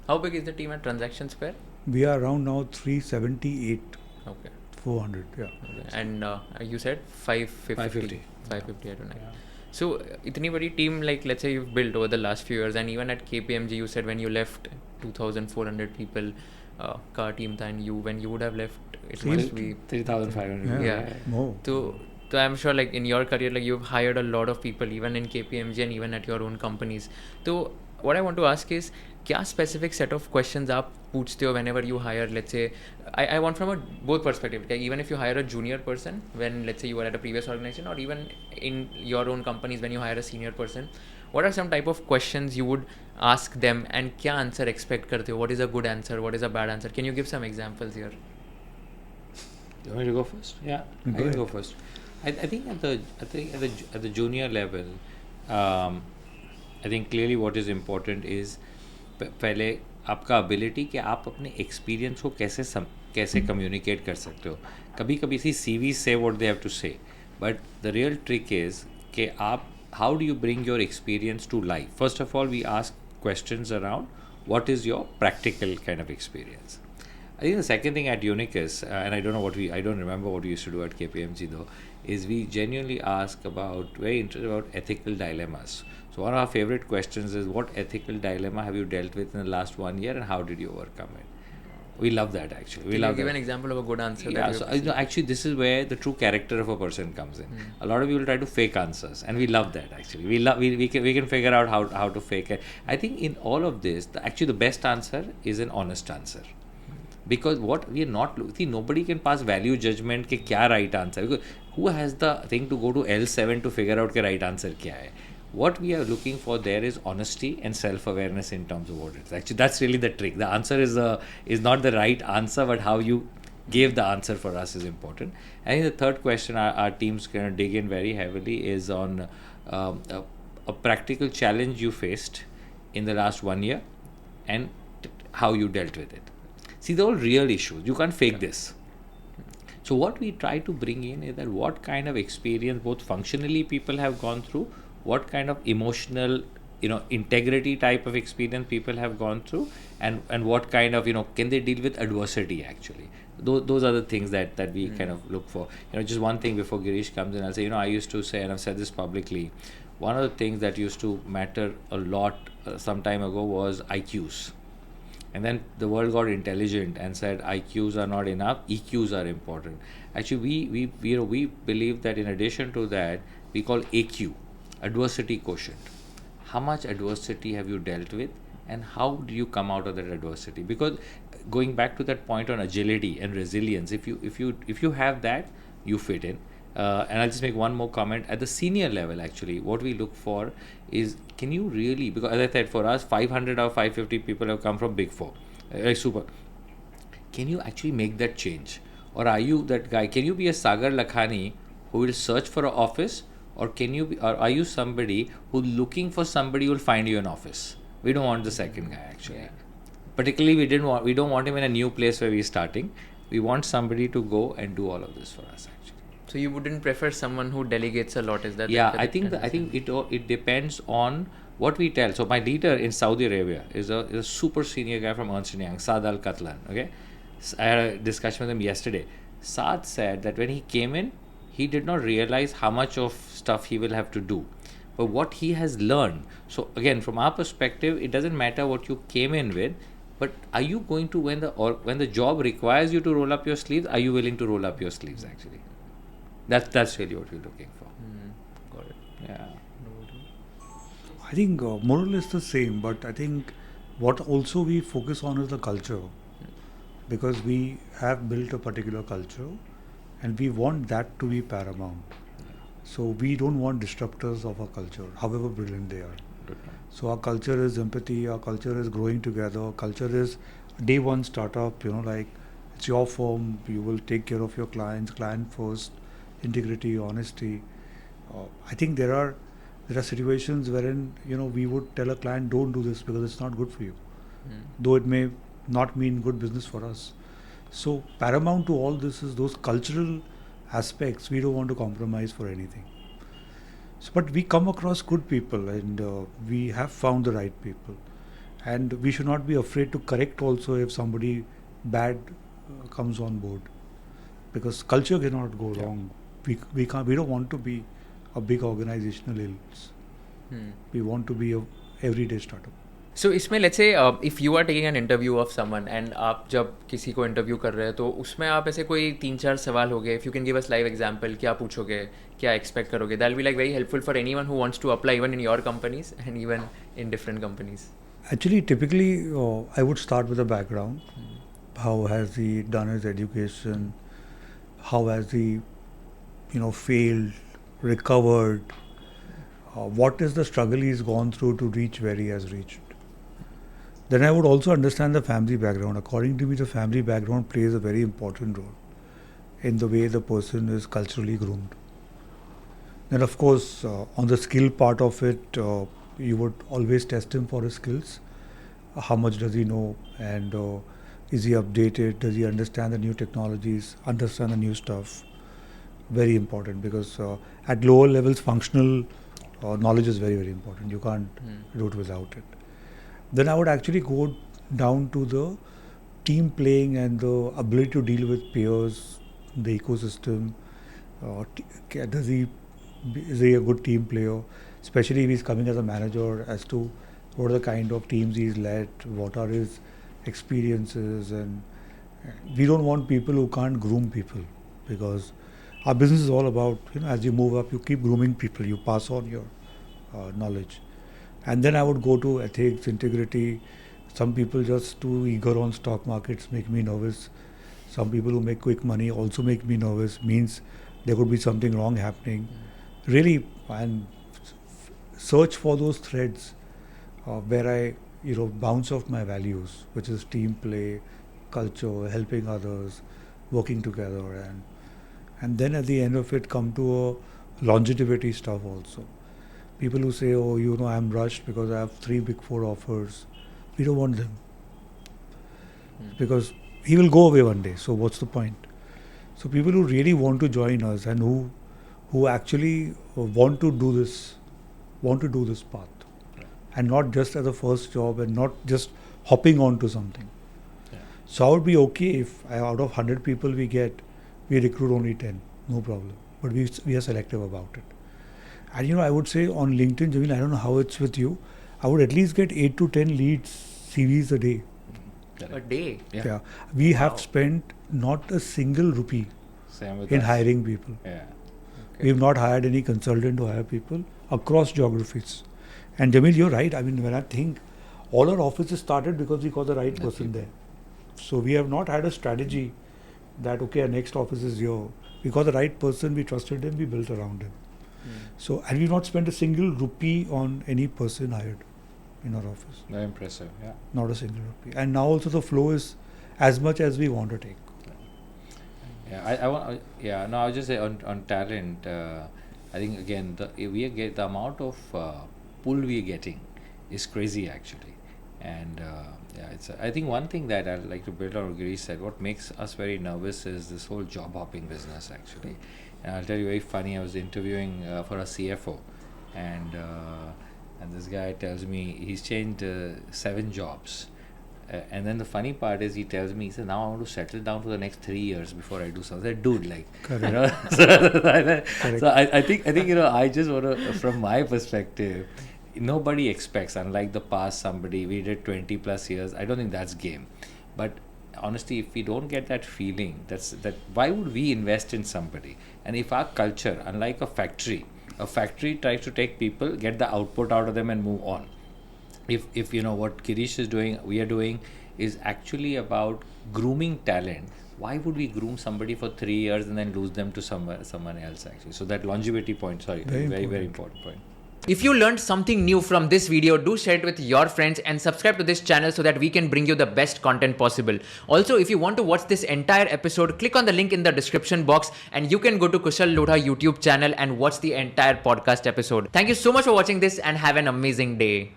How big is the team at Transaction Square? We are around now 378, Okay. 400. Yeah. Okay. And you said 550. 550. 550, I don't know. Yeah. So, itni badi team, like let's say you've built over the last few years, and even at KPMG, you said when you left, 2,400 people ka team tha, and when you would have left, it must be 3,500. Yeah. More. So I'm sure, like in your career, like you've hired a lot of people, even in KPMG and even at your own companies. So what I want to ask is, क्या specific set of questions आप पूछते हो whenever you hire, let's say, I want from a both perspective, like even if you hire a junior person when, let's say, you were at a previous organization, or even in your own companies when you hire a senior person, what are some type of questions you would ask them, and क्या answer expect करते हो? What is a good answer? What is a bad answer? Can you give some examples here? You want me to go first? Yeah, I can go first. I think at the junior level, I think clearly what is important is पहले आपका ability कि आप अपने experience को कैसे communicate कर सकते हो. कभी कभी CVs say what they have to say, but the real trick is कि आप how do you bring your experience to life. First of all, we ask questions around what is your practical kind of experience. I think the second thing at Unicus, and I don't remember what we used to do at KPMG though, is we genuinely ask very interested about ethical dilemmas. So one of our favorite questions is, what ethical dilemma have you dealt with in the last 1 year, and how did you overcome it? We love that actually. Can you give an example of a good answer? Yeah, so actually this is where the true character of a person comes in. A lot of people try to fake answers, and we love that actually. We can figure out how to fake it. I think in all of this, actually the best answer is an honest answer. Because what we are not nobody can pass value judgment के क्या right answer, because who has the thing to go to L7 to figure out के right answer क्या है. What we are looking for there is honesty and self-awareness in terms of what it is. Actually, that's really the trick. The answer is not the right answer, but how you gave the answer for us is important. I think the third question our teams kind of dig in very heavily is on a practical challenge you faced in the last 1 year, and how you dealt with it. See, they're all real issues. You can't fake this. So what we try to bring in is that what kind of experience both functionally people have gone through, what kind of emotional, integrity type of experience people have gone through, and what kind of, can they deal with adversity actually. Those are the things that we kind of look for. Just one thing before Girish comes in, I'll say, I used to say, and I've said this publicly, one of the things that used to matter a lot some time ago was IQs. And then the world got intelligent and said IQs are not enough, EQs are important. Actually, we believe that in addition to that, we call AQ, adversity quotient. How much adversity have you dealt with, and how do you come out of that adversity? Because going back to that point on agility and resilience, if you have that, you fit in. And I'll just make one more comment. At the senior level, actually, what we look for is, can you really, because as I said, for us, 500 or 550 people have come from Big Four. Super. Can you actually make that change? Or are you that guy? Can you be a Sagar Lakhani who will search for an office? Or are you somebody who's looking for somebody who will find you an office? We don't want the second guy, actually. Yeah. Particularly, we don't want him in a new place where we're starting. We want somebody to go and do all of this for us, actually. So you wouldn't prefer someone who delegates a lot, is that? Yeah, I think it depends on what we tell. So my leader in Saudi Arabia is a super senior guy from Ernst & Young, Saad Al Katlan. Okay, I had a discussion with him yesterday. Saad said that when he came in, he did not realize how much of stuff he will have to do, but what he has learned. So again, from our perspective, it doesn't matter what you came in with, but are you going to, when the job requires you to roll up your sleeves, are you willing to roll up your sleeves actually? That's really what we're looking for. Got it. Yeah. I think more or less the same, but I think what also we focus on is the culture, because we have built a particular culture and we want that to be paramount. So we don't want disruptors of our culture, however brilliant they are. So our culture is empathy, our culture is growing together, our culture is day one startup, like it's your firm, you will take care of your clients, client first, integrity, honesty. I think there are situations wherein we would tell a client, don't do this because it's not good for you, though it may not mean good business for us. So paramount to all this is those cultural aspects. We don't want to compromise for anything. So, but we come across good people, and we have found the right people, and we should not be afraid to correct also if somebody bad comes on board, because culture cannot go wrong. We can't, we don't want to be a big organizational ills. We want to be a everyday startup. So इसमें let's say if you are taking an interview of someone and आप जब किसी को interview कर रहे हैं तो उसमें आप ऐसे कोई 3-4 सवाल हो गए, if you can give us live example, क्या पूछोगे, क्या expect करोगे, that will be like very helpful for anyone who wants to apply even in your companies and even in different companies. Actually, typically, I would start with a background. How has he done his education? How has he, failed, recovered? What is the struggle he's gone through to reach where he has reached? Then I would also understand the family background. According to me, the family background plays a very important role in the way the person is culturally groomed. Then, of course, on the skill part of it, you would always test him for his skills. How much does he know, and is he updated? Does he understand the new technologies, understand the new stuff? Very important, because at lower levels, functional knowledge is very, very important. You can't do it without it. Then I would actually go down to the team playing and the ability to deal with peers, the ecosystem. Is he a good team player? Especially if he's coming as a manager, as to what are the kind of teams he's led, what are his experiences, and we don't want people who can't groom people, because our business is all about, as you move up, you keep grooming people, you pass on your knowledge. And then I would go to ethics, integrity. Some people just too eager on stock markets make me nervous. Some people who make quick money also make me nervous, means there could be something wrong happening. Really, and search for those threads where I, bounce off my values, which is team play, culture, helping others, working together, and then at the end of it come to a longevity stuff also. People who say, oh, I'm rushed because I have 3 Big 4 offers. We don't want them. Because he will go away one day. So what's the point? So people who really want to join us and who actually want to do this path. And not just as a first job and not just hopping onto something. Yeah. So I would be okay if out of 100 people we recruit only 10. No problem. But we are selective about it. And I would say on LinkedIn, Jamil, I don't know how it's with you, I would at least get 8 to 10 leads, CVs a day. A day? Yeah. We have spent not a single rupee in hiring people. Yeah. Okay. We've not hired any consultant to hire people across geographies. And Jamil, you're right. I mean, when I think, all our offices started because we got the right person there. So we have not had a strategy that, okay, our next office is here. We got the right person, we trusted him, we built around him. So, and we've not spent a single rupee on any person hired in our office. Very impressive, yeah. Not a single rupee. And now also the flow is as much as we want to take. Yeah, I would just say on talent, I think again, the amount of pull we are getting is crazy actually. And I think one thing that I'd like to build on what Girish said, what makes us very nervous is this whole job hopping business actually. And I'll tell you, very funny, I was interviewing for a CFO, and this guy tells me he's changed 7 jobs. And then the funny part is he tells me, he said, now I want to settle down for the next 3 years before I do something. I said, dude, like, so I think I just want to, from my perspective, nobody expects, unlike the past, we did 20 plus years. I don't think that's game. But honestly, if we don't get that feeling, why would we invest in somebody? And if our culture, unlike a factory tries to take people, get the output out of them and move on. If what Girish is doing, we are doing, is actually about grooming talent, why would we groom somebody for 3 years and then lose them to someone else actually? So that longevity point, very important point. If you learned something new from this video, do share it with your friends and subscribe to this channel so that we can bring you the best content possible. Also, if you want to watch this entire episode, click on the link in the description box and you can go to Kushal Lodha YouTube channel and watch the entire podcast episode. Thank you so much for watching this and have an amazing day.